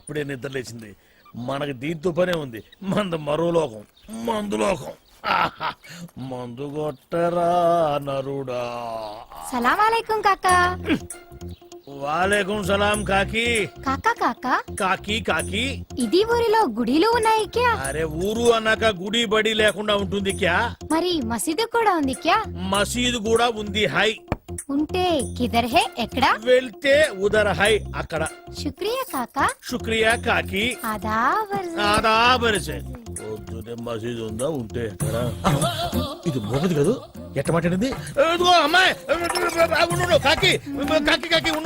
ఇప్పుడే నిద్ర లేచింది. మనకి దీంతో పనే ఉంది. మందు మరో లోకం, మందు లోకం. ఆహా, మందు కొట్టరా నరుడా. సలాం అలైకుం కాకా. వాలేకుం సలాం కాకి. కాకా కాకా కాకి కాకి. ఇది ఊరిలో గుడిలు ఉన్నాయి క్యా? అరే ఊరు అన్నాక గుడి బడి లేకుండా ఉంటుంది క్యా? మరి మసీదు కూడా ఉంది క్యా? మసీదు కూడా ఉంది. హై ఉంటే కిదర్ హే ఎక్కడా? వెళ్తే ఉదర్ హై అక్కడ. శుక్రియా కాకా. శుక్రియా కాకి. ఆదాబర్జే. పొద్దునే మసీదు ఉందా? ఉంటే ఎక్కడ? ఇది మోగదు కదా? ఎట్ట మాట్లాడింది? ఇదిగో అమ్మాయి కాకి కాకి కాకి ఇదిగో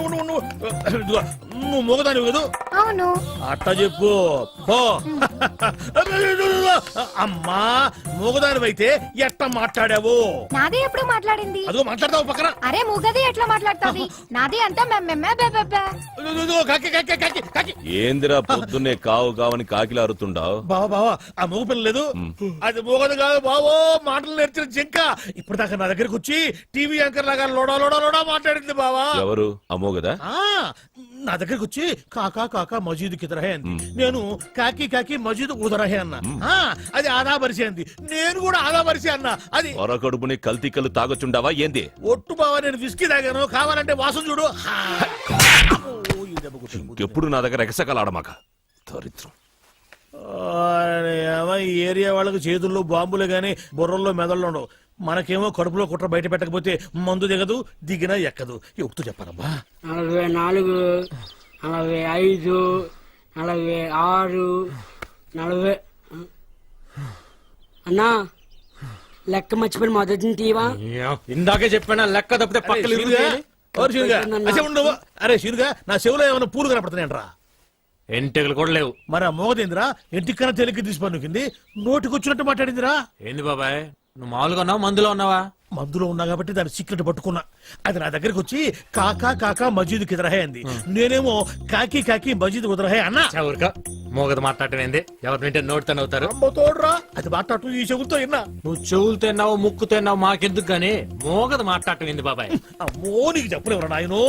నువ్వు మోగదాని కదా? అవును. అట్ట చెప్పు. అమ్మా మోగదానివైతే ఎట్ట మాట్లాడావు? నాది ఎప్పుడు మాట్లాడింది? అదిగో మాట్లాడతావు పక్కన. అరే మూగది ఎట్లా మాట్లాడుతుంది? నాది అంతా కాకి కాకి కాకి కాకి. ఏందిరా పొద్దున్నే కావు కావని కాకిలా అరుతుండావు? బావా బావా ఆ మోగ పిల్ల లేదు, అది మోగదు కాదు బావో. మాటలు నేర్చిన జింక ఇప్పుడు దాకా నా దగ్గరకు వచ్చి టీవీ యాంకర్ లాగా లోడా లోడా లోడా మాట్లాడింది బావా. ఎవరు అమ్మోగదా? నా దగ్గరకు వచ్చి కాకా కాకా మజీద్ కిదరహే అంది. నేను కాకి కాకి మజీద్ ఉదరహే అన్నా. అది ఆదా పరిచే అంది. నేను కూడా ఆదా పరిచే అన్నా. అది పొరకడుపుని కల్తీ కళ్ళు తాగొచ్చుండావా ఏంది? ఒట్టు బావా, నేను విస్కీ తాగాను. కావాలంటే వాసన చూడు. ఎప్పుడు నా దగ్గర ఎగసకలాడమాక దరిద్రం. ఈ ఏరియా వాళ్ళకి చేతుల్లో బాంబులే గాని బుర్రల్లో మెదళ్ళు ఉండవు. మనకేమో కడుపులో కుట్ర బయట పెట్టకపోతే మందు దిగదు, దిగినా ఎక్కదు. ఎప్పుడు చెప్పారమ్మా? 44, 45, 46, 40. అన్నా లెక్క మర్చిపోయి మొదటి తీవా? ఇందాకే చెప్పాను లెక్క తప్పితే పక్కలు ఉండవు. అరే శీరుగా, నా చెవులో ఏమైనా పూలు కనపడుతున్నాయంట్రా? ఎంటెగలు కూడా లేవు. మరి ఆ మోగదేందిరా? ఇంటికన్నా తేలిక తీసి పన్నుకింది, నోటికి వచ్చినట్టు మాట్లాడిందిరా. ఏంది బాబాయ్, నువ్వు మామూలుగా ఉన్నావా మందులో ఉన్నావా? మందులో ఉన్నా కాబట్టి దాని సీక్రెట్ పట్టుకున్నా. అది నా దగ్గరకు వచ్చి కాకా కాకా మజీద్ కిదరహే అంది. నేనేమో కాకి కాకి మజీద్ ఉదరహే అన్నా. ఊరికా మోగదు మాట్లాడటం ఏంది? ఎవరి వింటే నోటితో అవుతారు. తోడురా, అది మాట్లాడటం ఈ చెవులతో విన్నా. నువ్వు చెవులు తిన్నావు ముక్కు తిన్నావు మాకెందుకు గానీ మోగదు మాట్లాడటం ఏంది బాబాయ్? అమ్మో నీకు చెప్పలేవరా నాయనో.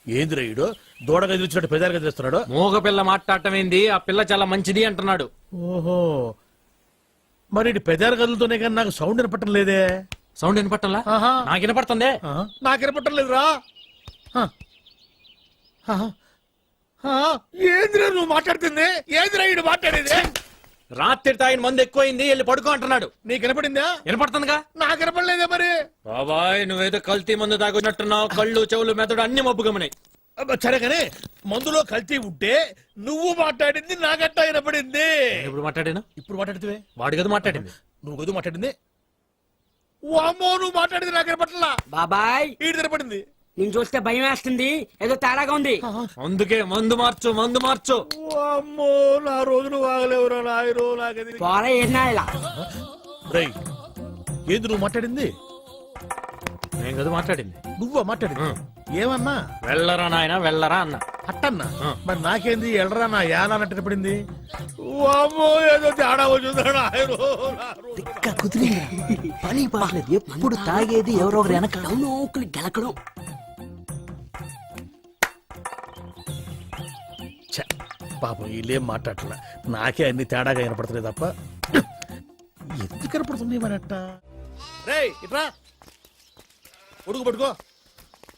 ఏందిరా ఈడు దూడగా ఎదిరిచినట్టు పెదాలుగా ఎదిరిస్తున్నాడు? మోగ పిల్ల మాట్లాడటం ఏంది? ఆ పిల్ల చాలా మంచిది అంటున్నాడు. ఓహో, మరి ఇటు పెదాలు కదులుతూనే కానీ నాకు సౌండ్ వినపట్టం లేదే. సౌండ్ వినపట్టంలా? నాకు వినపడుతుంది. నాకు వినపట్టం లేదురా. ఏందిరా నువ్వు మాట్లాడుతుంది? ఏందిరా ఈడు మాట్లాడేది? రాత్రి తాగిన మంది ఎక్కువైంది, వెళ్ళి పడుకో అంటున్నాడు. నీకు వినపడిందా? వినపడుతుందిగా. నాకు వినపడలేదే మరి. బాబాయ్ నువ్వేదో కల్తీ మందు తాగున్నట్టున్నావు. కళ్ళు చెవులు మెదడు అన్ని మబ్బుగమనాయి. సరే కానీ మందులో కల్తీ ఉంటే నువ్వు మాట్లాడింది నాగట్టా వినపడింది. ఇప్పుడు మాట్లాడాను. ఇప్పుడు మాట్లాడితే వాడి గదు మాట్లాడింది. నువ్వు గదు మాట్లాడింది. వామ్మో నువ్వు మాట్లాడింది నాకు వినపట్లా. బాబాయ్ ఈడు వినపడింది. నేను చూస్తే భయం వేస్తుంది, ఏదో తేడాగా ఉంది. అందుకే మందు మార్చు మందు మార్చు. వామ్మో నా రోజులు వాగలేవురా నాయనో. నాకది పోరా ఏనా ఇలా రేయ్, ఏంది నువ్వు మాట్లాడింది? నేను కదా మాట్లాడింది. నువ్వా మాట్లాడింది? ఏమన్నా? వెళ్ళరా నాయన వెళ్ళరా అన్న. అట్టన్నా? మరి నాకేంది ఎల్లరా నా యాన అన్నట్టు పడింది. వామ్మో ఏదో తేడా వచ్చిందా. పని పాడలేదు, ఎప్పుడు తాగేది ఎవరో ఒకరు వెనక నౌకలు గెలకడం. పాపం వీళ్ళేం మాట్లాడలే. నాకే అన్ని తేడాగా వినపడుతున్నాయి తప్ప ఎందుకు కనపడుతున్నాయి మరి అట్ట. రేయ్ ఇట్రా, ఉడుకు పట్టుకో.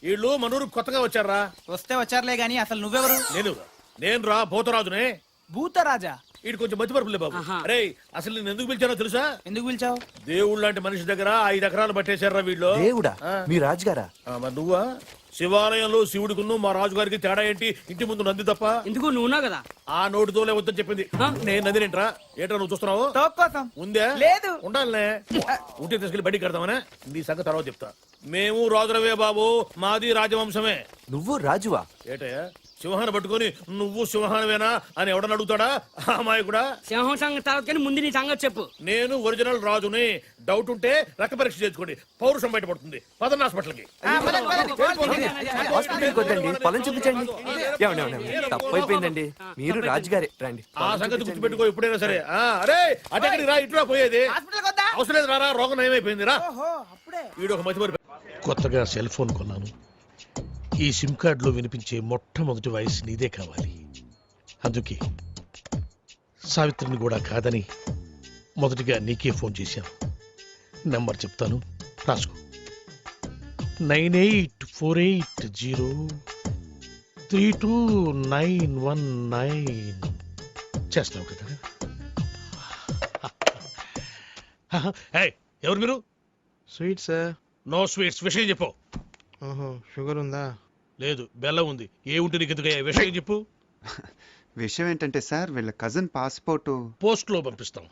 వీళ్ళు మనూరు కొత్తగా వచ్చారా? వస్తే వచ్చారులే గాని అసలు నువ్వెవరు? నేను రా భూతరాజునే. భూతరాజా? వీడు కొంచెం మతిమరుపులే బాబు. అరే అసలు నేను ఎందుకు పిలిచానో తెలుసా? ఎందుకు పిలిచావు? దేవుడు లాంటి మనిషి దగ్గర 5 ఎకరాలు పట్టేశారా వీళ్ళు. దేవుడా? మీ రాజుగారా? మరి నువ్వా? శివాలయంలో శివుడికును మా రాజుగారికి తేడా ఏంటి? ఇంటి ముందు నంది తప్ప. ఎందుకు నువ్వునా కదా? ఆ నోటితోలే వద్దని చెప్పింది. నేను నందినేంట్రా? ఏంట్రా నువ్వు చూస్తున్నావు? కోసం ఉందే? లేదు. ఉండాలనే. ఉంటే తీసుకెళ్లి బయటికి కడతామనే. నీ సంగతి తర్వాత చెప్తా. మేము రాజులవే బాబు, మాది రాజవంశమే. నువ్వు రాజువా? ఏటయ్యా సింహాన్ని పట్టుకుని నువ్వు సింహానవేనా అని ఎవడని అడుగుతాడా? అమ్మాయి కూడా సింహం సంగతి తర్వాత కానీ ముందు నీ సంగతి చెప్పు. నేను ఒరిజినల్ రాజుని. డౌట్ ఉంటే రక్త పరీక్ష చేసుకోండి, పౌరుషం బయటపడుతుంది. పదన్న హాస్పిటల్కి. హాస్పిటల్కి వద్దండి, పొలం చూపించండి. తప్పైపోయిందండి, మీరు రాజుగారే రండి. ఆ సంగతి గుర్తుపెట్టుకో ఎప్పుడైనా సరే. అరే అటెక్కడికి రా, ఇటురా పోయేది. అవసరం లేదు, రారా, రోగం నయమైపోయింది రా. వీడు ఒక మతి కొత్తగా సెల్ ఫోన్ కొన్నాను. ఈ సిమ్ కార్డులో వినిపించే మొట్టమొదటి వాయిస్ నీదే కావాలి. అందుకే సావిత్రిని కూడా కాదని మొదటిగా నీకే ఫోన్ చేశాను. నెంబర్ చెప్తాను, రాసుకో. 9848032919. చేస్తున్నావు కదా? ఏయ్, ఎవరు మీరు? Sweet sir. No sweets. విషయం చెప్పు. ఓహో, షుగర్ ఉందా? లేదు, బెల్లం ఉంది. ఏ ఉంటే నీకు ఎందుకయ్యా? విషయం చెప్పు. విషయం ఏంటంటే సార్, వీళ్ళ కజిన్ పాస్పోర్ట్ పోస్ట్ లో పంపిస్తాం.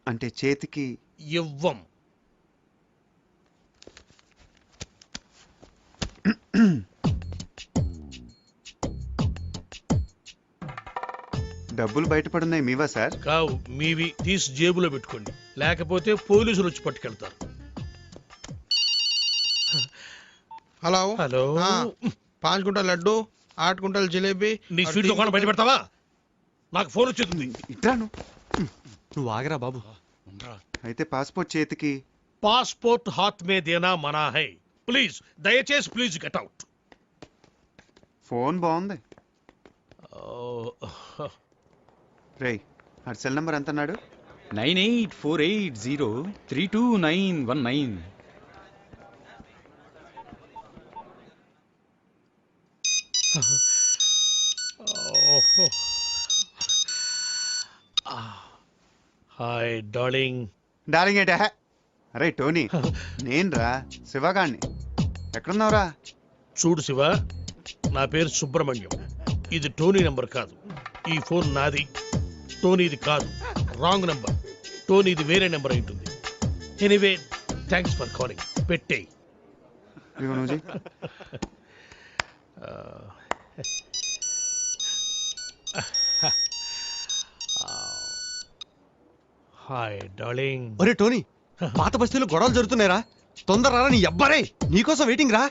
అంటే చేతికి ఇవ్వం. డబ్బులు బయటపడున్నాయి మీవా సార్? కావు, మీవి. తీసి జేబులో పెట్టుకోండి, లేకపోతే పోలీసులు వచ్చి పట్టుకెళ్తారు. Hello hello. 5 కుంటల్ లడ్డు, 8 కుంటల్ జిలేబీ. నీ స్వీట్ దుకాణం బయట పెడతావా? నాకు ఫోన్ వచ్చేస్తుంది. ఇట్రాను. నువ్వు ఆగరా బాబు. అయితే పాస్పోర్ట్ చేతికి. పాస్పోర్ట్ హాత్ మే దేనా మనా హై. ప్లీజ్, దయచేసి ప్లీజ్ గెట్ అవుట్. ఫోన్ బాగుంది. రేయ్, ఆ సెల్ నంబర్ ఎంత అన్నాడు? 9848032919. Hi darling. డార్లింగ్ ఏంటా? అరే టోనీ, నేనురా శివగాణ్ణి. ఎక్కడున్నావురా? చూడు శివ, నా పేరు సుబ్రహ్మణ్యం. ఇది టోనీ నంబర్ కాదు. ఈ ఫోన్ నాది, టోనీది కాదు. Wrong number. టోనీది వేరే నెంబర్ అయి ఉంటుంది. Anyway, thanks for calling. పెట్టేయ్. ఇదిగో నువ్వు చెయ్. Hi darling. ఒరే టోనీ, పాత బస్తీలో గొడవలు జరుగుతున్నాయిరా. తొందర రారా, నీ అబ్బారే నీకోసం వెయిటింగ్ రా.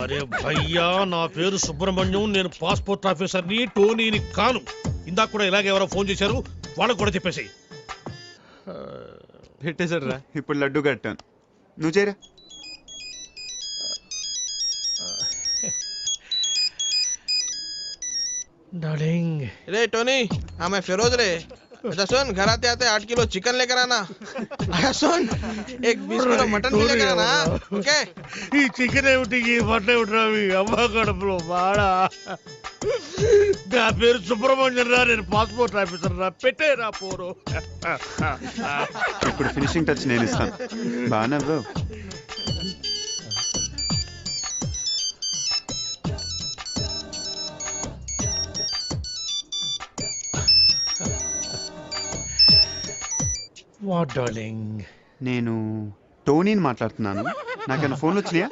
అరే భయ్యా, నా పేరు సుబ్రహ్మణ్యం. నేను పాస్పోర్ట్ ఆఫీసర్ని, టోనీని కాను. ఇందాక కూడా ఇలాగే ఎవరో ఫోన్ చేశారు, వాళ్ళకు కూడా చెప్పేసి. పెట్టేశాడు రా. ఇప్పుడు లడ్డు కట్టాను. నువ్వు చేయరా. డార్లింగ్. रे टोनी, हाँ मैं फिरोज रे. अच्छा सुन, घर आते आते 8 किलो चिकन लेकर आना. अच्छा सुन, एक 20 किलो मटन भी लेकर आना. ओके? ఈ చికెన్ ఏమిటి, ఈ మటన్ ఏమిటి? మీ అమ్మ కడుపులో బాడా. నా పేరు సుబ్రహ్మణ్యం రా, నేను పాస్పోర్ట్ ఆఫీసర్ రా. పెట్టేరా పోరు. ఇప్పుడు ఫినిషింగ్ టచ్ నేను ఇస్తాను. బాగా నవ్వావు. What darling? నేను టోనీని మాట్లాడుతున్నాను. నాకేమైనా ఫోన్లు వచ్చినాయా?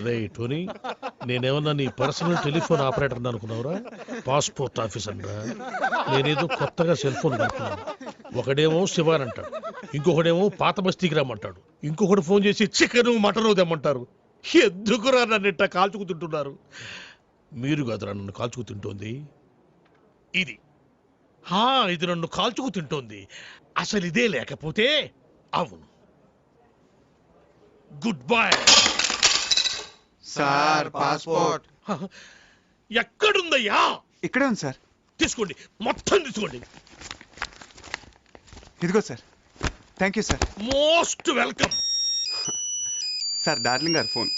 రే టోనీ, నేనేమన్నా నీ పర్సనల్ టెలిఫోన్ ఆపరేటర్ అనుకున్నావురా? పాస్పోర్ట్ ఆఫీసర్ రా. నేనేదో కొత్తగా సెల్ ఫోన్ కడుతున్నాను. ఒకడేమో శివాన్ అంటాడు, ఇంకొకడేమో పాత బస్తీకి రమ్మంటాడు, ఇంకొకటి ఫోన్ చేసి చికెన్ మటన్ తెమ్మంటారు. ఎందుకురా నన్ను ఇట్ట కాల్చుకు తింటున్నారు? మీరు కాదురా నన్ను కాల్చుకు తింటోంది. ఇది ఇది నన్ను కాల్చుకు తింటోంది. అసలు ఇదే లేకపోతే అవును. Good bye sir. పాస్పోర్ట్ ఎక్కడుందయ్యా? ఇక్కడే ఉంది సార్. తీసుకోండి, మొత్తం తీసుకోండి. ఇదిగో sir. Thank you sir. Most welcome. Sir, darling గారు ఫోన్.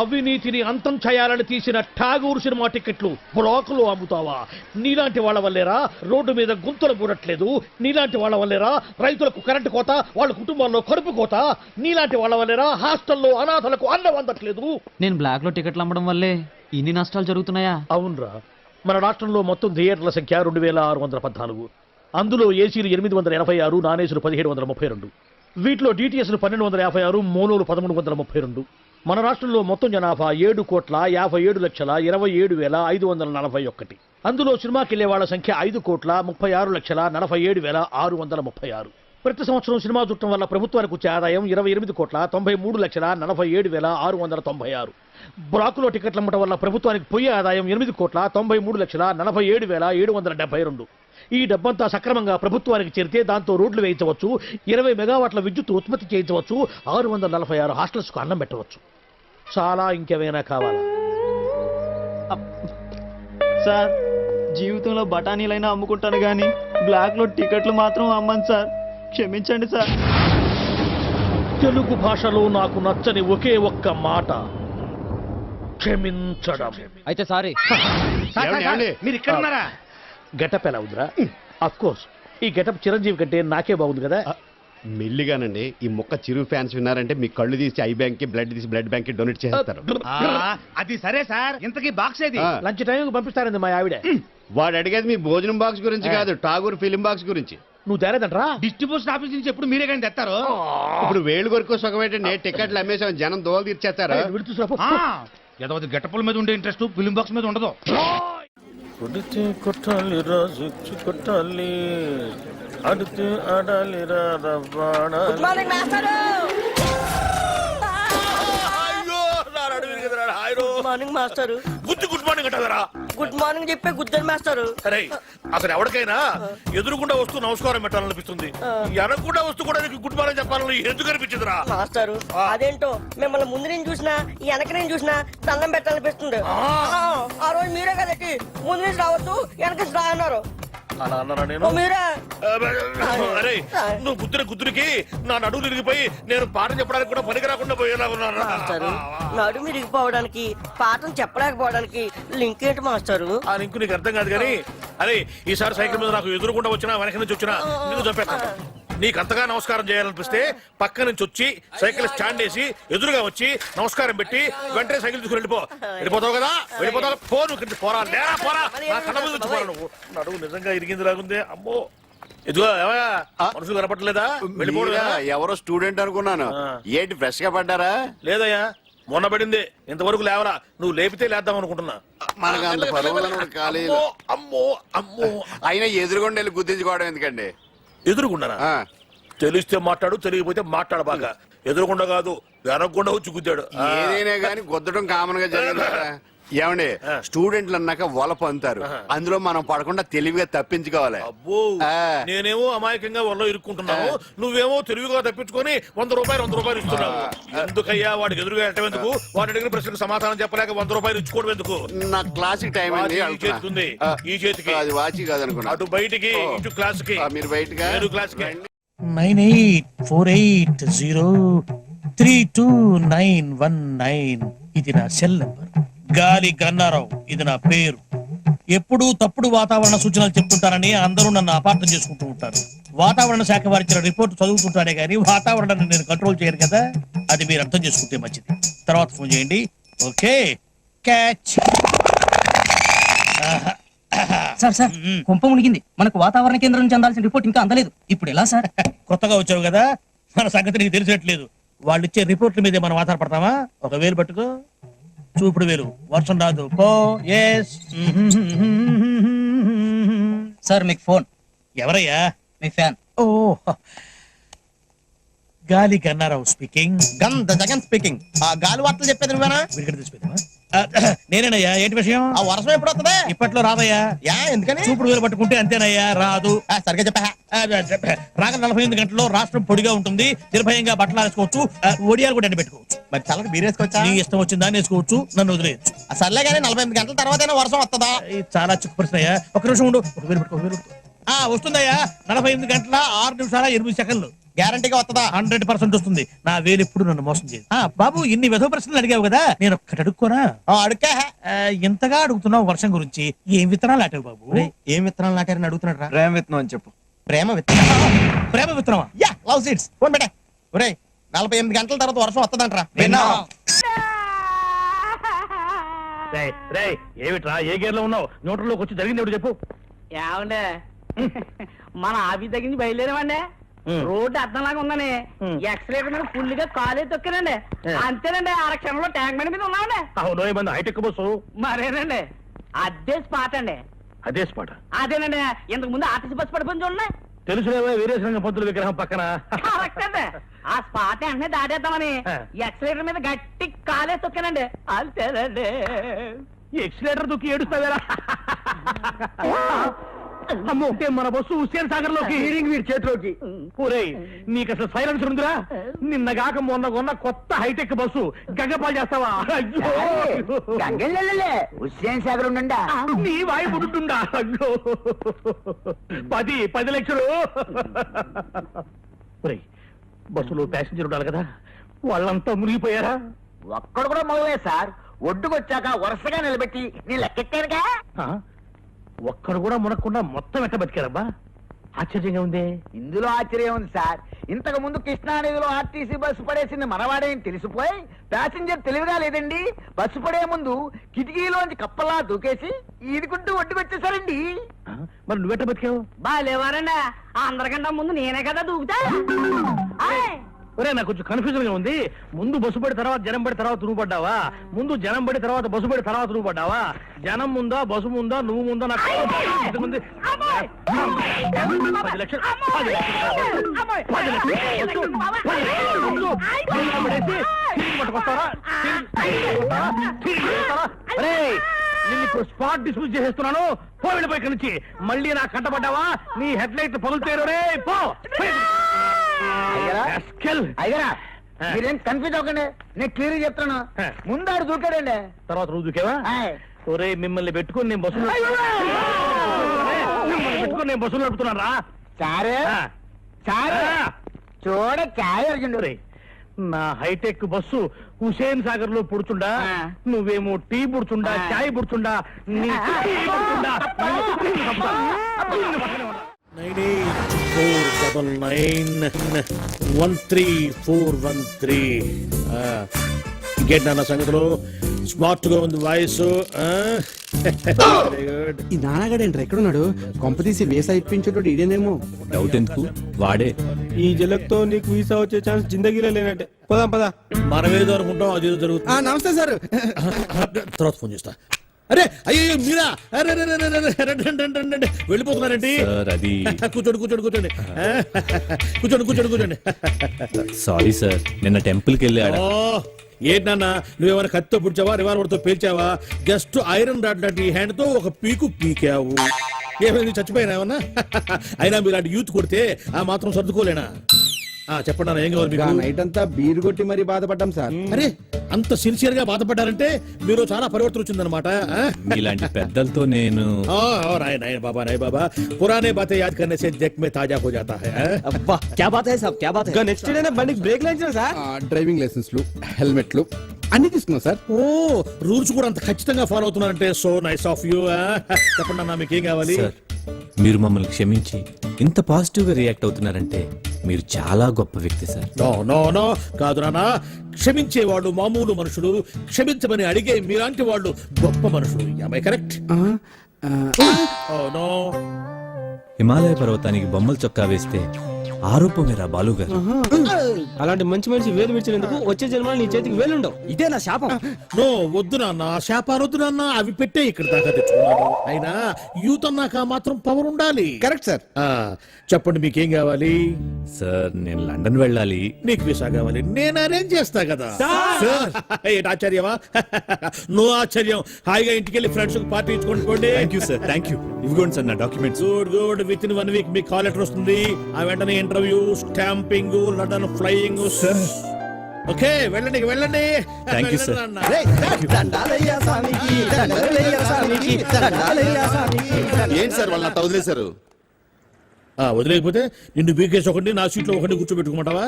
అవినీతిని అంతం చేయాలని తీసిన ఠాగూర్ సినిమా టికెట్లు బ్లాకులు అమ్ముతావా? నీలాంటి వాళ్ళ వల్లేరా రోడ్డు మీద గుంతలు పూడట్లేదు. నీలాంటి వాళ్ళ వల్లేరా రైతులకు కరెంటు కోత, వాళ్ళ కుటుంబాల్లో కడుపు కోత. నీలాంటి వాళ్ళ వల్లేరా హాస్టల్లో అనాథలకు అన్నం అందట్లేదు. నేను బ్లాక్ లో టికెట్లు అమ్మడం వల్లే ఇన్ని నష్టాలు జరుగుతున్నాయా? అవునరా, మన రాష్ట్రంలో మొత్తం థియేటర్ల సంఖ్య 2614. అందులో ఏసీలు 886, నాన్ ఏసీలు 1732. వీటిలో డిటిఎస్లు 1256, మోనోలు 1332. మన రాష్ట్రంలో మొత్తం జనాభా 7,27,27,541. అందులో సినిమాకి వెళ్లే వాళ్ళ సంఖ్య 5,36,47,636. ప్రతి సంవత్సరం సినిమా చూడటం వల్ల ప్రభుత్వానికి వచ్చే ఆదాయం 28,43,47,696. బ్రాకులో టికెట్లు అమ్మటం వల్ల ప్రభుత్వానికి పోయే ఆదాయం 8,93,47,772. ఈ డబ్బంతా సక్రమంగా ప్రభుత్వానికి చేరితే దాంతో రోడ్లు వేయించవచ్చు, 20 మెగావాట్ల విద్యుత్ ఉత్పత్తి చేయించవచ్చు, 646 హాస్టల్స్కు అన్నం పెట్టవచ్చు. చాలా ఇంకేమైనా కావాలా? సార్ జీవితంలో బఠానీలైనా అమ్ముకుంటాను కానీ బ్లాక్లో టికెట్లు మాత్రం అమ్మను సార్. క్షమించండి సార్. తెలుగు భాషలో నాకు నచ్చని ఒకే ఒక్క మాట క్షమించడం. అయితే సారీ. మీరు ఇక్కడ ఉన్నారా? గెటప్ ఎలా ఉందిరా? అఫ్ కోర్స్ ఈ గెటప్ చిరంజీవి కంటే నాకే బాగుంది కదా. మెల్లిగానండి, ఈ మొక్క చిరు ఫ్యాన్స్ విన్నారంటే మీ కళ్ళు తీసి ఐ బ్యాంక్ కి, బ్లడ్ తీసి బ్లడ్ బ్యాంక్ కి డొనేట్ చేస్తారు. అది సరే సార్, ఇంతకీ బాక్స్ ఏది? లంచ్ టైం పంపిస్తారండి మా ఆవిడ. వాడు అడిగేది మీ భోజనం బాక్స్ గురించి కాదు, ఠాగూర్ ఫిలిం బాక్స్ గురించి. నువ్వు తేలేదంట్రా? డిస్ట్రిబ్యూషన్ ఆఫీస్ నుంచి ఎప్పుడు మీరే కానీ తెస్తారు. ఇప్పుడు వేళ్ళు కొరకు సుఖమేటండి, టికెట్లు అమ్మేసాం, జనం దోలు తీర్చేస్తారు. ఏదో గెటపుల మీద ఉండే ఇంట్రెస్ట్ ఫిలిం బాక్స్ మీద ఉండదు. కొడితే కొట్టాలి రాజు కొట్టాలి, అడితే ఆడాలి మార్నింగ్ మాస్టర్. గుడ్ మార్నింగ్ అంటారా? గుడ్ మార్నింగ్ చెప్పే గుద్దరు మాస్టర్. అరే అసలు ఎవరికైనా ఎదురుకుండా వస్తూ నమస్కారం పెట్టాలనిపిస్తుంది, ఎనకుండా వస్తూ కూడా గుడ్ మార్నింగ్ చెప్పాలని ఎందుకు అనిపించదురా? మాస్టర్ అదేంటో మిమ్మల్ని ముందు నేను చూసినా వెనక నేను చూసినా దండం పెట్టాలనిపిస్తుంది. ఆ రోజు మీరే కదకి ముందు నుంచి రావచ్చు వెనక నుంచి రా అన్నారు. అలా అన్నారా నేను? మీరే అరే నువ్వు గుద్దురికి నా నడువు తిరిగిపోయి నేను పాఠం చెప్పడానికి కూడా పనికి రాకుండా పోయేలా ఉన్నాను. నడుము ఇరిగిపోవడానికి పాఠం చెప్పలేకపోవడానికి లింక్ ఏంటి మాస్టారు? ఆ లింక్ నీకు అర్థం కాదు కానీ, అరే ఈసారి సైకిల్ మీద నాకు ఎదురుకుండా వచ్చినా వెనక నుంచి వచ్చినా నిన్ను చంపేస్తాను. నీకు అంతగా నమస్కారం చేయాలనిపిస్తే పక్క నుంచి వచ్చి సైకిల్ స్టాండ్ వేసి ఎదురుగా వచ్చి నమస్కారం పెట్టి వెంటనే సైకిల్ తీసుకుని వెళ్ళిపోతావు కదా. వెళ్ళిపోతావు పోరా లేరా పోరా, నా కళ్ళ మీద వచ్చి పోరా. నువ్వు నడువు నిజంగా ఇరిగింది లాగుంది. అమ్మో ఇదిగో మనుషులు కనపడలేదా? వెళ్ళిపోవడం ఎవరో స్టూడెంట్ అనుకున్నాను. ఏంటి ఫ్రెష్ గా పడ్డారా? లేదయ్యా మొన్న పడింది, ఇంతవరకు లేవరా. నువ్వు లేపితే లేద్దాం అనుకుంటున్నా. మనకు అంత పదవులను ఖాళీ. అమ్మో అమ్మో అయినా ఎదురుగొండ వెళ్ళి గుర్తించుకోవడం ఎందుకండి? ఎదురుకుండానా? తెలిస్తే మాట్లాడు, తెలియకపోతే మాట్లాడు. బాగా ఎదురుకుండా కాదు వెనకుండా వచ్చి గుద్దాడు. ఏదైనా కానీ గుద్దడం కామన్ గా జరిగింది కదా. ఏమండి స్టూడెంట్లు అన్నాక వల పొందుతారు, అందులో మనం పడకుండా తెలివిగా తప్పించుకోవాలి. అబ్బో నేనేమో అమాయకంగా వల్ల ఇరుక్కుంటున్నావు, నువ్వేమో తెలివిగా తప్పించుకొని 100 రూపాయలు ఇస్తున్నావు. ఎందుకయ్యా వాడికి ఎదురుగా ఎట్టేందుకు? వాడి అడిగిన ప్రశ్నకు సమాధానం చెప్పలేక 100 రూపాయలు ఇచ్చుకోవడం ఎందుకు? నా క్లాసిక్ టైం చేస్తుంది ఈ చేతికి, అది వాచి కాదనుకున్నా. అటు బయటికి ఇటు క్లాస్ కి. మీరు బయటగా క్లాస్ కి 9848032919 ఇది నా సెల్ నంబర్. గాలి గన్నారావు ఇది నా పేరు. ఎప్పుడూ తప్పుడు వాతావరణ సూచనలు చెప్తుంటారని అందరూ నన్ను అపార్థం చేసుకుంటూ ఉంటారు. వాతావరణ శాఖ వారిచ్చిన రిపోర్ట్ చదువుతుంటారే గానీ వాతావరణాన్ని నేను కంట్రోల్ చేయను కదా. అది మీరు అర్థం చేసుకుంటే మంచిది. తర్వాత ఫోన్ చేయండి. Okay catch. సార్ సార్ కుంప మునిగింది. మనకు వాతావరణ కేంద్రం నుంచి అందాల్సిన రిపోర్ట్ ఇంకా అందలేదు. ఇప్పుడు ఎలా సార్? కొత్తగా వచ్చావు కదా, మన సంగతి నీకు తెలిసినట్లేదు. వాళ్ళు ఇచ్చే రిపోర్ట్ల మీదే మనం ఆధారపడతామా? 1,000 పట్టుకో, చూపుడు వేలు. వర్షం రాదు పో. ఎస్ సార్ మీకు ఫోన్. ఎవరయ్యా? మీ ఫ్యాన్. ఓ గాలి గన్నారావు స్పీకింగ్. జగన్ స్పీకింగ్. ఆ గాలి వార్తలు చెప్పేది నువ్వేనా? విడిగడ తీసిపోయావా? నేనేనయ్యా. ఏంటి విషయం? ఆ వర్షం ఎప్పుడు వస్తుంది? ఇప్పట్లో రాదయ్యా. ఎందుకని? చూపుడు వేలు పట్టుకుంటే అంతేనయ్యా, రాదు. సరిగ్గా చెప్పా. రాగ 48 గంటల్లో రాష్ట్రం పొడిగా ఉంటుంది, నిర్భయంగా బట్టలు వేసుకోవచ్చు, ఒడియాలు కూడా ఎండబెట్టుకోవచ్చు. మరి చల్లకి బీరేసుకోవచ్చా? నీ ఇష్టం వచ్చిందా వేసుకోవచ్చు, నన్ను వదిలేయచ్చు. సర్లే కానీ 48 గంటల తర్వాత వర్షం వస్తుందా? చాలా చిక్కు ప్రశ్న అయ్యా. ఒక నిమిషం ఉండు. 1,000 పట్టుకో. వస్తుందయ్యా. 48 గంటల 6 నిమిషాల 8 సెకండ్లు. గ్యారంటీగా వస్తుందా? 100% వస్తుంది. నా వేలు ఎప్పుడు నన్ను మోసం చేయదు. బాబు ఇన్ని వెధవ ప్రశ్నలు అడిగావు కదా, నేను ఒక్కటి అడుక్కోనా? అడుక్కా. ఎంతగా అడుగుతున్నావు వర్షం గురించి? ఏం విత్తనాలు నాటావు బాబు? ఏం విత్తనాలు నాటారని అడుగుతున్నాడు రా. ప్రేమ విత్తనం అని చెప్పు. ప్రేమ విత్తనం. ప్రేమ విత్తనమా? Yeah, love seeds. ఫోన్ పెట్టే. ఒరేయ్ 48 గంటల తర్వాత వర్షం వస్తుందంటరా. ఏమిట్రా ఏ గేర్ లో ఉన్నావు? న్యూట్రల్లోకి వచ్చి జరిగింది ఎవడు చెప్పు. ఏమండే మన ఆఫీస్ దగ్గర నుంచి బయలుదేరామండి. రోడ్డు అర్థంలాగా ఉందని ఎక్సలేటర్ మీద ఫుల్ గా కాలే తొక్కానండి. అంతేనండి, 6 క్షణంలో ట్యాంక్ బండి మీద ఉన్నామండి. అవును మంది హైటెక్ బస్సు. మరేనండి అదే స్పాట్ అండి. అదే స్పాట్? అదేనండి, ఇంతకు ముందు ఆర్టీసీ బస్సు పడిపోయింది చూడండి. తెలుసులేవా వీరేశలింగ పంతుల విగ్రహం పక్కన. కరెక్ట్ అండి. ఆ స్పాట్ వెంటనే దాటేద్దామని ఎక్సలేటర్ మీద గట్టి కాలే తొక్కానండి. అంతేనండి. ఎక్సిలేటర్ దుక్కి ఏడుస్తావేరా? అమ్మో, మన బస్సు హుస్సేన్ సాగర్ లోకి, వీడి చేతిలోకి. ఒరేయ్, నీకు అసలు సైలెన్సర్ ఉందిరా? నిన్నగాక మొన్న కొన్న కొత్త హైటెక్ బస్సు గంగపాలు చేస్తావా? హుస్సేన్ సాగర్ ఉండండి. నీ వాయి పుడుతుండా? అయ్యో, 10 లక్షలు. ఒరేయ్, బస్సులో ప్యాసింజర్ ఉండాలి కదా, వాళ్ళంతా మునిగిపోయారా? ఒక్కడు కూడా మొదలే సార్. ఒడ్డుకొచ్చాక వరుసగా నిలబెట్టి నేను లెక్కెట్టానుగా. ఒక్కడు కూడా మునక్కుండా మొత్తం ఎట్ట బతికారబ్బా? ఆశ్చర్యంగా ఉంది. ఇందులో ఆశ్చర్యం ఉంది సార్. ఇంతకు ముందు కృష్ణానదిలో ఆర్టీసీ బస్సు పడేసింది మనవాడే అని తెలిసిపోయి ప్యాసింజర్ తెలివిగా లేదండి, బస్సు పడే ముందు కిటికీలోంచి కప్పలా దూకేసి ఈదుకుంటూ ఒడ్డుకొచ్చేసారండి. మరి నువ్వెట్ట బతికావు? బాగాలేవారండి, అందరికంటే ముందు నేనే కదా దూకుతా. ఒరే, నాకు కొంచెం కన్ఫ్యూజన్ గా ఉంది. ముందు బస్సు పడి తర్వాత జనం పడి తర్వాత నువ్వు పడ్డావా? ముందు జనం పడి తర్వాత బస్సు పడి తర్వాత నువ్వు పడ్డావా? జనం ముందా, బస్సు ముందా, నువ్వు ముందా? నాకు 10 లక్షలు. 10 లక్షలు పట్టుకొస్తారా? నేను ఇప్పుడు స్పాట్ డిస్మిస్ చేసేస్తున్నాను. పో, వెళ్ళిపోయి ఇక్కడి నుంచి. మళ్ళీ నా కంటపడ్డావా నీ హెడ్ లైట్ పగులుతారు. రే పో. అయ్యరా, మీరేం కన్ఫ్యూజ్ అవ్వకండి, నేను క్లియర్ చెప్తాను. ముందాడు దూకాడండి, తర్వాత రోజు దూకేవా? ఒరే, మిమ్మల్ని పెట్టుకుని నేను బస్సులు నడుపుతున్నారా? సారే సారే చూడ చాయ్ అడిగిండు. నా హైటెక్ బస్సు హుసేన్ సాగర్ లో పుడుచుండా, నువ్వేమో టీ పుడుచుండా, చాయ్ పుడుచుండా. 9849913413. ఇంకేంటి నాన్న సంగతులు? స్మార్ట్ గా ఉంది వాయిస్. ఈ నాన్నగాడేంట్రా ఎక్కడున్నాడు? కొంపతీసి వేసా ఇప్పించేటోడు ఇదేనేమో. డౌట్ ఎందుకు, వాడే. ఈ జలక్తో నీకు వీసా వచ్చే ఛాన్స్ జిందగీలో లేనట్టే. పదా పదా. మనమేదో అనుకుంటాం, అదేదో జరుగుతుంది. నమస్తే సార్. తర్వాత ఫోన్ చేస్తా. అరే, అయ్యో మీరా? వెళ్ళిపోతున్నారండి. అది కూర్చోండి కూర్చోండి కూర్చోండి కూర్చోండి కూర్చోండి కూర్చోండి. సారీ సార్, నిన్న టెంపుల్ కి వెళ్ళాడు. ఏంటన్నా, నువ్వేమైనా కత్తితో పుడిచావా, రివాల్వర్ తో పేల్చావా? జస్ట్ ఐరన్ రాడ్ లాంటి హ్యాండ్ తో ఒక పీకు పీకావు. ఏమైంది, చచ్చిపోయినా ఏమన్నా? అయినా మీరు అటు యూత్ కొడితే ఆ మాత్రం సర్దుకోలేనా? చెప్పండి అన్న, ఏం కావాలి మీకు? నైట్ అంతా బీరు కొట్టి మరీ బాధపడ్డాం సార్. అరే, అంత సిన్సియర్ గా బాధపడ్డారంటే మీరు చాలా పరివర్తన వచ్చిందనమాట. ఇలాంటి పెద్దలతో నేను రాయ్ బాబా పురానే బాతే యాద్ కర్నే సే జగ్ మే తాజా హో జాతా హై. అబ్బా, క్యా బాత్ హై సాబ్, క్యా బాత్ హై. నెక్స్ట్ డే బండికి బ్రేక్ లైన్స్ సార్. డ్రైవింగ్ లైసెన్స్లు, హెల్మెట్లు అన్ని తీసుకున్నాం సార్. ఓ, రూల్స్ కూడా అంత ఖచ్చితంగా ఫాలో అవుతున్నారంటే సో నైస్ ఆఫ్ యూ. చెప్పండి అన్న, మీకు ఏం కావాలి? సార్, మీరు మమ్మల్ని క్షమించి ఇంత పాజిటివ్ గా రియాక్ట్ అవుతున్నారంటే మీరు చాలా గొప్ప వ్యక్తి సార్. నో నో నో, కాదు నాన్న. క్షమించేవాళ్ళు మామూలు మనుషులు, క్షమించమని అడిగే మీలాంటి వాళ్ళు గొప్ప మనుషులు. am I correct? Oh no. Himalaya పర్వతానికి బొమ్మల చొక్కా వేస్తే ఆరోపమేరా బాలు గారు. అలాంటి మంచి మనిషి వేలు విడిచినందుకు వచ్చే జన్మలో నీ చేతికి వేలుండవు. ఇదే నా శాపం. నో, వద్దు నాన్న, శాపాలు వద్దు నాన్న. అవి పెట్టే ఇక్కడ దాకా తెచ్చుకున్నాను. అయినా యూత్ అన్నాక మాత్రం పవర్ ఉండాలి. Correct sir. చెప్పండి, మీకేం కావాలి? సార్, నేను లండన్ వెళ్ళాలి. నీకు వీసా కావాలి, నేను అరేంజ్ చేస్తా కదా. ఏంటి ఆశ్చర్యమా? నో ఆశ్చర్యం. హాయిగా ఇంటికి వెళ్ళి ఫ్రెండ్స్ పార్టీ ఇచ్చుకోండి పోండి. Thank you sir, thank you. ఇవ్వండి సార్ నా documents. Good good. With in 1 week మీకు కాల్ లెటర్ వస్తుంది. ఆ వెంటనే interview, stamping, London flying. Okay, వెళ్ళండి వెళ్ళండి. Thank you sir. ఏంటి సార్ వాళ్ళ వదిలేశారు? వదిలేకపోతే నిన్ను బీకేసి ఒకటి, నా సీట్లో ఒకటి కూర్చోబెట్టుకోమంటావా?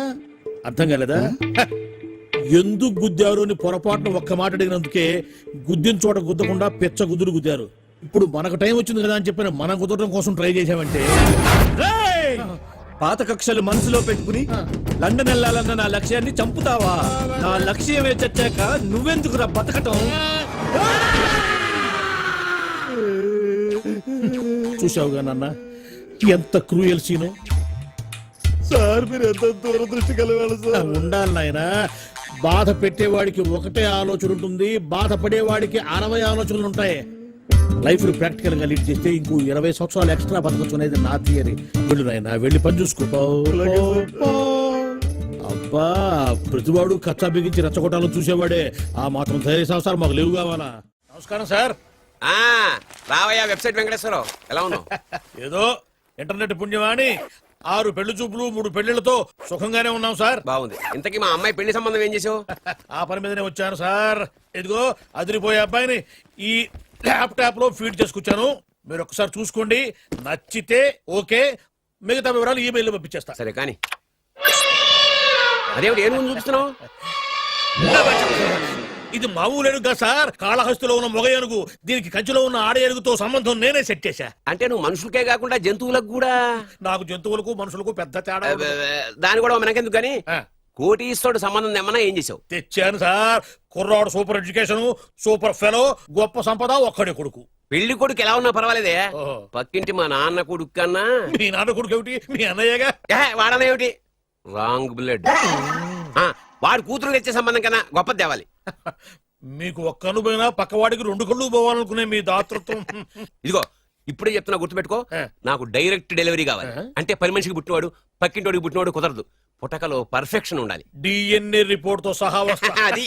అర్థం కాలేదా? ఎందుకు గుద్దారు అని పొరపాటున ఒక్క మాట అడిగినందుకే గుద్దిన చోట గుద్దకుండా పెచ్చ గుద్దులు గుద్దారు. ఇప్పుడు మనకు టైం వచ్చింది కదా అని చెప్పి మనం కుదరడం కోసం ట్రై చేశామంటే, పాత కక్షలు మనసులో పెట్టుకుని లండన్ వెళ్ళాలన్న నా లక్ష్యాన్ని చంపుతావా? నా లక్ష్యమే చచ్చాక నువ్వెందుకురా బతకటం? చూసావుగా నాన్న, ఎంత క్రూయల్ సీను. సార్, మీరు ఎంత దూరదృష్టి కలగాలి సార్. ఉండాలి నాయన. బాధ పెట్టేవాడికి ఒకటే ఆలోచన ఉంటుంది, బాధపడేవాడికి 60 ఆలోచనలు ఉంటాయి. లైఫ్ ప్రాక్టికల్ గా లీడ్ చేస్తే ఇంకో 20 సంవత్సరాలు ఎక్స్ట్రా బతకచ్చు అనేది నా థియరీ. వెళ్ళు నాయనా, వెళ్ళి పని చూసుకో. అబ్బా, ప్రతివాడు కచ్చా బిగించి రెచ్చగొట్టాలని చూసేవాడే. ఆ మాత్రం ధైర్య సంవత్సరం మాకు లేవు కావాలా? నమస్కారం సార్. రావయ్యా వెబ్సైట్ వెంకటేశ్వరరావు, ఎలా ఉన్నావు? ఏదో ఇంటర్నెట్ పుణ్యమాని 6 పెళ్లి చూపులు 3 పెళ్లిళ్లతో సుఖంగానే ఉన్నాం సార్. బాగుంది. ఇంతకీ మా అమ్మాయి పెళ్లి సంబంధం ఏం చేసావు? ఆ పని మీదనే వచ్చాను సార్. ఇదిగో అదిరిపోయే అబ్బాయిని ఈ ల్యాప్టాప్ లో ఫీడ్ చేసుకొచ్చాను. మీరు ఒకసారి చూసుకోండి, నచ్చితే ఓకే, మిగతా వివరాలు ఈమెయిల్ లో పంపించేస్తా. సరే కానీ అదేమిటి ఏం ముందు చూపిస్తున్నావు? ఇది మామూలు ఎరుగా సార్, కాళహస్తిలో ఉన్న మొగ ఏనుగు, దీనికి కంచిలో ఉన్న ఆడ ఏనుగుతో సంబంధం నేనే సెట్ చేశా. అంటే నువ్వు మనుషులకే కాకుండా జంతువులకు కూడా? నాకు జంతువులకు మనుషులకు పెద్ద తేడా ఉండదు. దాని కూడా మనకెందుకు కానీ ఆ, కోటీశ్వరుడు సంబంధం ఏమన్నా ఏం చేసావు? తెచ్చాను సార్. కుర్రాడు సూపర్ ఎడ్యుకేషన్, సూపర్ ఫెలో, గొప్ప సంపద, ఒక్కడే కొడుకు. పెళ్లి కొడుకు ఎలా ఉన్నా పర్వాలేదే, ఓహో. పక్కింటి మా నాన్న కొడుకు కన్నా మీ నాన్న కొడుకు ఏమిటి, మీ అన్నయ్యగా. వాడనేమిటి రాంగ్ బ్లడ్. వాడు కూతురు తెచ్చే సంబంధం కన్నా గొప్పది తేవాలి. మీకు ఒక్క కన్ను పోయినా పక్కవాడికి 2 కళ్ళు పోవాలనుకునే మీ దాతృత్వం. ఇదిగో ఇప్పుడే చెప్తున్నా, గుర్తుపెట్టుకో. నాకు డైరెక్ట్ డెలివరీ కావాలి. అంటే పని మనిషికి పుట్టినవాడు పక్కింటోడికి పుట్టినవాడు కుదరదు. పుట్టకలో పర్ఫెక్షన్ ఉండాలి. డిఎన్ఏ రిపోర్ట్ తో సహా వస్తా. అది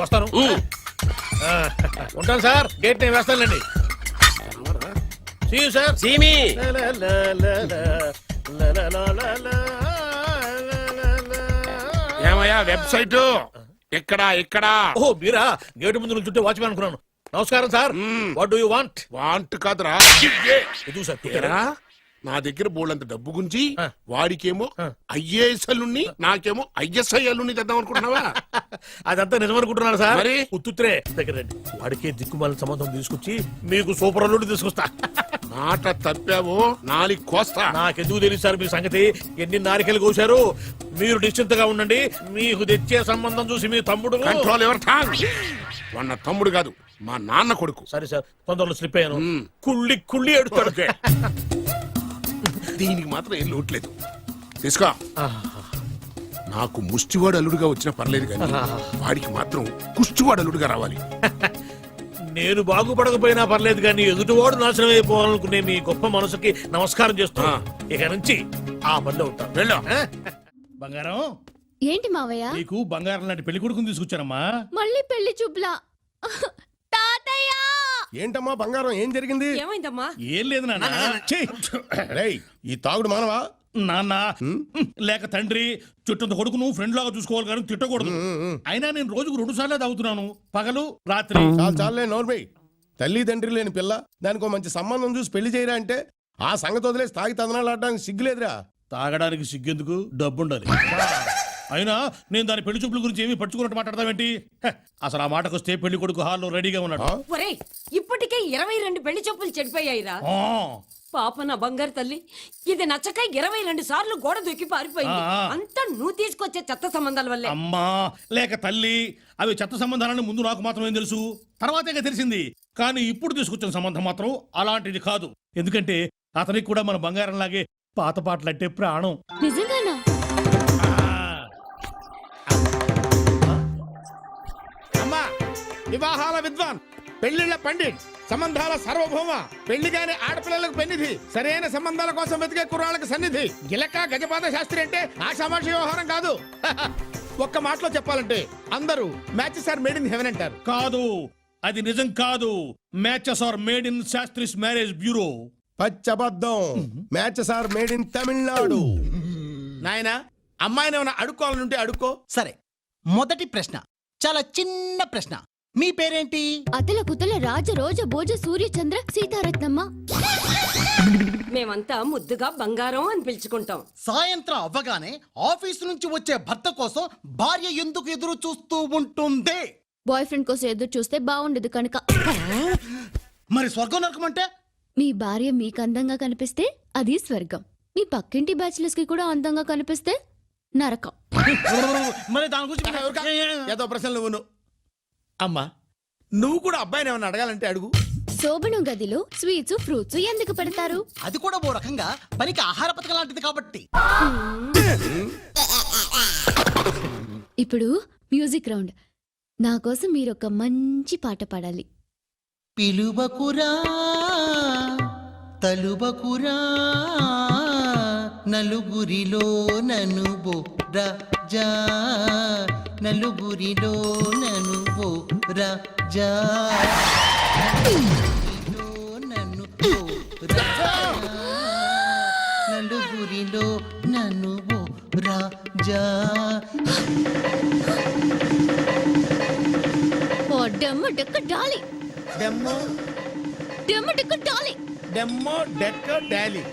వస్తాను. ఉంటాను సార్, గేట్ నేను వేస్తానులేండి. See you, sir. సీమి ఏమయ్యా వెబ్సైట్ ఇక్కడ ఇక్కడ ఓ మీరా, గేటు ముందు నుంచుంటే వాచ్మెన్ అనుకున్నాను. నమస్కారం sir. What do you want? Want కాదురా, ఇది సార్ ఏరా, నా దగ్గర బోళ్ళంత డబ్బు గుంచి ఆ. వాడికేమో ఐఏఎస్ అల్లుణ్ణి నాకేమో ఐఎస్ఐ అల్లుణ్ణి తెద్దాం అనుకుంటున్నావా? అదంతా నిజమనుకుంటున్నాను సార్. మరి? ఉత్తుత్రే దగ్గర రండి. వాడికే దిక్కుమాల సంబంధం తీసుకొచ్చి మీకు సూపర్ అల్లుడు తీసుకొస్తా. మాట తప్పావో నాలుగు కోస్తా. నాకెందుకు తెలుసు సార్ మీ సంగతి. ఎన్ని నారికలు కోశారు. మీరు నిశ్చింతగా ఉండండి. మీకు తెచ్చే సంబంధం చూసి మీ తమ్ముడు. కంట్రోల్ ఎవరు థాంగ్? వాడు నా తమ్ముడు కాదు, మా నాన్న కొడుకు. సరే సార్, తొందరలో స్లిప్ అయ్యాను. మ్మ్. కుళ్ళి కుళ్ళి ఎడుతాడు. ఓకే. దీనికి మాత్రం ఏం లోట్లేదు. తీసుకో. నాకు ముష్టివాడు అల్లుడుగా వచ్చినా పర్లేదు కానీ వాడికి మాత్రం కుష్టివాడు అల్లుడుగా రావాలి. నేను బాగుపడకపోయినా పర్లేదు కానీ ఎదుటివాడు నాశనం అయిపోవాలనుకునే మీ గొప్ప మనసుకి నమస్కారం చేస్తున్నా. ఇక నుంచి ఆ పనిలో ఉంటాను. వెళ్ళు. బంగారం, ఏంటి మావయ్య? నీకు బంగారం లాంటి పెళ్లి కొడుకుని తీసుకొచ్చానమ్మా. మళ్ళీ పెళ్లి చూపులా? తాతయ్య! ఏంటమ్మా బంగారం, ఏం జరిగింది? ఏమైందమ్మా? ఏం లేదు నాన్న. ఛీ! రేయ్, ఈ తాగుడు మానవా? నాన్న లేక తండ్రి చుట్టంత కొడుకును ఫ్రెండ్ లాగా చూసుకోవాలి కానీ తిట్టకూడదు. అయినా నేను రోజుకు 2 సార్లే తాగుతున్నాను, పగలు రాత్రి. చాలే నోర్మై. తల్లి తండ్రి లేని పిల్ల, దానికి ఒక మంచి సంబంధం చూసి పెళ్లి చేయరా అంటే ఆ సంగతి వదిలేసి తాగి తందనాలు ఆడడానికి సిగ్గులేదురా. తాగడానికి సిగ్గెందుకు, డబ్బుండాలి. అయినా నేను దాని పెళ్లి చూపుల గురించి ఏమీ పట్టుకున్నట్టు మాట్లాడతావేంటి? అసలు ఆ మాటకొస్తే పెళ్లి కొడుకు హాల్లో రెడీగా ఉన్నాడు. ఇప్పటికే 22 పెళ్లి చూపులు చెడిపోయాయిరా. ఆ, పాప నా బంగారు తల్లి, ఇది నచ్చక 22 సార్లు గోడ దూకి పారిపోయింది. ఆ. అంతా నువ్వు తీసుకొచ్చే చెత్త సంబంధాల వల్లే. అమ్మా లేక తల్లి, అవి చెత్త సంబంధాలని ముందు నాకు మాత్రమే తెలుసు, తర్వాతే తెలిసింది. కానీ ఇప్పుడు తీసుకొచ్చిన సంబంధం మాత్రం అలాంటిది కాదు. ఎందుకంటే అతనికి కూడా మన బంగారం లాగే పాత పాటలంటే ప్రాణం. నిజంగానా? అమ్మా, వివాహాల విద్వాన్, పెళ్లిళ్ల పండిట్, సంబంధాల సార్వభౌమ, పెళ్లి కాని ఆడపిల్లలకు పెన్నిధి, సరైన సంబంధాల కోసం వెతికే కుర్రాళ్ళకి సన్నిధి, గిలక గజపాద శాస్త్రి అంటే ఆషామాషి వ్యవహారం కాదు. ఒక్క మాటలో చెప్పాలంటే అందరూ matches are made in heaven అంటారు. కాదు, అది నిజం కాదు. Matches are made in శాస్త్రీస్ marriage bureau. పచ్చబద్ధం. Matches are made in Tamil Nadu. నాయనా, అమ్మాయిని ఏమైనా అడుక్కోవాలనుంటే అడుక్కో. సరే, మొదటి ప్రశ్న చాలా చిన్న ప్రశ్న. మీ పేరేంటి? అతల కుతల రాజ రోజ భోజ సూర్య చంద్ర సీతారత్నమ్మ. మేమంతా ముద్దుగా బంగారం అని పిలుచుకుంటాం. సాయంత్రం అవ్వగానే ఆఫీసు నుంచి వచ్చే భర్త కోసం భార్య ఎందుకు ఎదురు చూస్తూ ఉంటుంది? బాయ్ ఫ్రెండ్ కోసం ఎదురు చూస్తే బాగుండదు కనుక. మరి స్వర్గం నరకం అంటే? మీ భార్య మీకు అందంగా కనిపిస్తే అది స్వర్గం, మీ పక్కింటి బ్యాచిలర్స్ కి కూడా అందంగా కనిపిస్తే నరకం. మరి దాని గురించి ఏదో ప్రశ్నలు నువ్వు. అమ్మా, నువ్వు కూడా అబ్బాయిని ఏమన్నా అడగాలంటే అడుగు. శోభనం గదిలో స్వీట్స్ ఫ్రూట్స్ ఎందుకు పెడతారు? అది కూడా ఓ రకంగా పనికి ఆహార పథకం లాంటిది కాబట్టి. ఇప్పుడు మ్యూజిక్ రౌండ్. నా కోసం మీరు ఒక మంచి పాట పాడాలి. పిలువకురా తలుబకురా నలుగురిలో ననుబో రాజా నలుగురిలో ననుబో రాజా ననుబో రాజా నలుగురిలో ననుబో రాజా. ఓ డెమ్మ డెక్క డాలి, డెమ్మో డెమ్మ డెక్క డాలి. డెమ్మో డెక్క డాలీ.